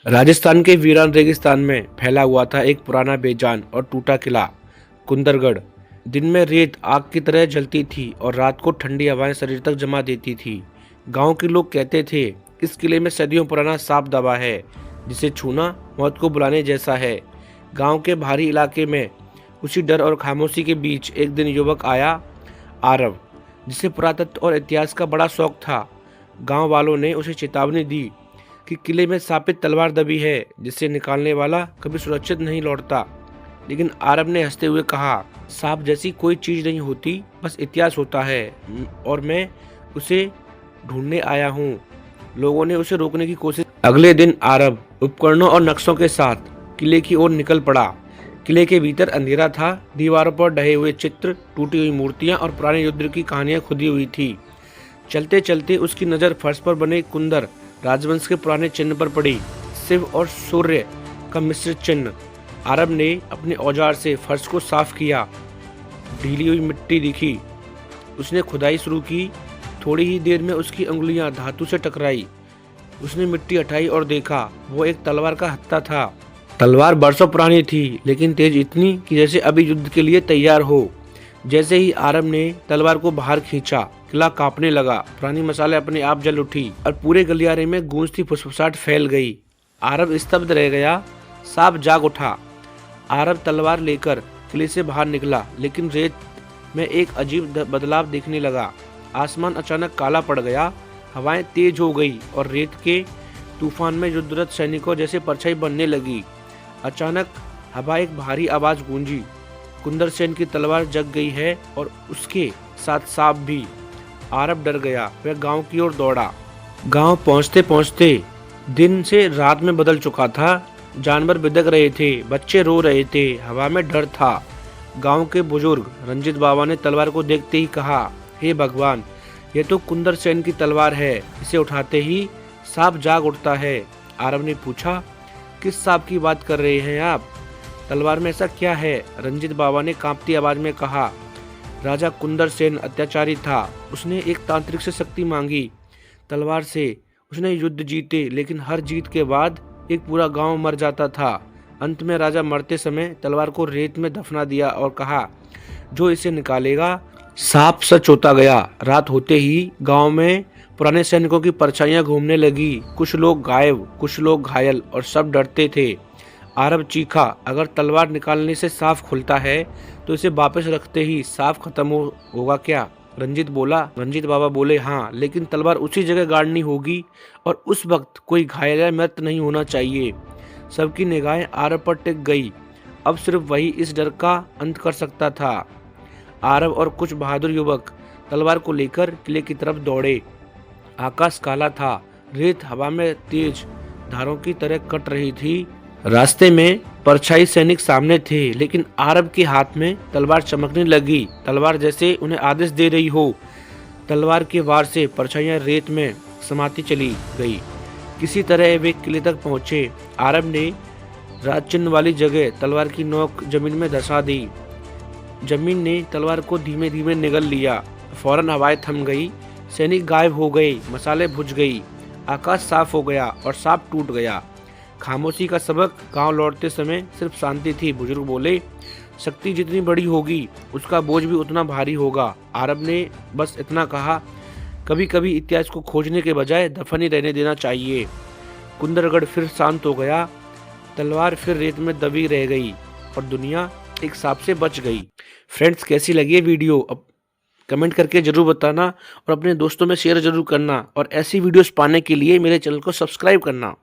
राजस्थान के वीरान रेगिस्तान में फैला हुआ था एक पुराना बेजान और टूटा किला कुंदरगढ़। दिन में रेत आग की तरह जलती थी और रात को ठंडी हवाएं शरीर तक जमा देती थी। गांव के लोग कहते थे इस किले में सदियों पुराना सांप दबा है, जिसे छूना मौत को बुलाने जैसा है। गांव के भारी इलाके में उसी डर और खामोशी के बीच एक दिन युवक आया, आरव, जिसे पुरातत्व और इतिहास का बड़ा शौक था। गांव वालों ने उसे चेतावनी दी कि किले में स्थापित तलवार दबी है, जिसे निकालने वाला कभी सुरक्षित नहीं लौटता। लेकिन आरब ने हंसते हुए कहा, सांप जैसी कोई चीज नहीं होती, बस इतिहास होता है और मैं उसे ढूंढने आया हूँ। लोगों ने उसे रोकने की कोशिश। अगले दिन आरब उपकरणों और नक्शों के साथ किले की ओर निकल पड़ा। किले के भीतर अंधेरा था, दीवारों पर ढहे हुए चित्र, टूटी हुई मूर्तियां और पुराने युद्ध की कहानियां खुदी हुई थी। चलते चलते उसकी नज़र फर्श पर बने कुंदर राजवंश के पुराने चिन्ह पर पड़ी, शिव और सूर्य का मिश्रित चिन्ह। आरब ने अपने औजार से फर्श को साफ किया। ढीली हुई मिट्टी दिखी। उसने खुदाई शुरू की। थोड़ी ही देर में उसकी उंगलियां धातु से टकराई। उसने मिट्टी हटाई और देखा, वो एक तलवार का हत्था था। तलवार बरसों पुरानी थी, लेकिन तेज इतनी कि जैसे अभी युद्ध के लिए तैयार हो। जैसे ही आरब ने तलवार को बाहर खींचा, किला कांपने लगा। पुरानी मसाले अपने आप जल उठी और पूरे गलियारे में गूंजती फुसफुसाहट फैल गई। आरब स्तब्ध रह गया। सांप जाग उठा। आरब तलवार लेकर किले से बाहर निकला, लेकिन रेत में एक अजीब बदलाव दिखने लगा। आसमान अचानक काला पड़ गया। हवाएं तेज हो गई और रेत के तूफान में युद्धरत सैनिकों जैसे परछाई बनने लगी। अचानक हवा एक भारी आवाज गूंजी, कुंदर सेन की तलवार जग गई है और उसके साथ सांप भी। आरब डर गया। वह गांव की ओर दौड़ा। गांव पहुंचते पहुंचते दिन से रात में बदल चुका था। जानवर बिदक रहे थे, बच्चे रो रहे थे, हवा में डर था। गांव के बुजुर्ग रंजीत बाबा ने तलवार को देखते ही कहा, हे भगवान, ये तो कुंदर सेन की तलवार है। इसे उठाते ही सांप जाग उठता है। आरब ने पूछा, किस सांप की बात कर रहे हैं आप? तलवार में ऐसा क्या है? रंजीत बाबा ने कांपती आवाज में कहा, राजा कुंदर सेन अत्याचारी था। उसने एक तांत्रिक से शक्ति मांगी। तलवार से उसने युद्ध जीते, लेकिन हर जीत के बाद एक पूरा गांव मर जाता था। अंत में राजा मरते समय तलवार को रेत में दफना दिया और कहा, जो इसे निकालेगा। सांप सच होता गया। रात होते ही गांव में पुराने सैनिकों की परछाइयां घूमने लगी। कुछ लोग गायब, कुछ लोग घायल और सब डरते थे। आरब चीखा, अगर तलवार निकालने से सांप खुलता है तो इसे वापस रखते ही सांप खत्म होगा क्या? रंजीत बाबा बोले, हाँ, लेकिन तलवार उसी जगह गाड़नी होगी और उस वक्त कोई घायल या मृत नहीं होना चाहिए। सबकी निगाहें आरब पर टिक गई। अब सिर्फ वही इस डर का अंत कर सकता था। आरब और कुछ बहादुर युवक तलवार को लेकर किले की तरफ दौड़े। आकाश काला था। रेत हवा में तेज धारों की तरह कट रही थी। रास्ते में परछाई सैनिक सामने थे, लेकिन आरब के हाथ में तलवार चमकने लगी, तलवार जैसे उन्हें आदेश दे रही हो। तलवार के वार से परछाइयां रेत में समाती चली गई। किसी तरह वे किले तक पहुंचे। आरब ने राज चिन्ह वाली जगह तलवार की नोक जमीन में धंसा दी। जमीन ने तलवार को धीमे धीमे निगल लिया। फौरन हवाएं थम गई। सैनिक गायब हो गए। मसाले बुझ गई। आकाश साफ हो गया और सांप टूट गया। खामोशी का सबक। गांव लौटते समय सिर्फ शांति थी। बुजुर्ग बोले, शक्ति जितनी बड़ी होगी उसका बोझ भी उतना भारी होगा। आरब ने बस इतना कहा, कभी कभी इतिहास को खोजने के बजाय दफन ही रहने देना चाहिए। कुंदरगढ़ फिर शांत हो गया। तलवार फिर रेत में दबी रह गई और दुनिया एक सांप से बच गई। फ्रेंड्स, कैसी लगी ये वीडियो? अब कमेंट करके जरूर बताना और अपने दोस्तों में शेयर जरूर करना और ऐसी वीडियोस पाने के लिए मेरे चैनल को सब्सक्राइब करना।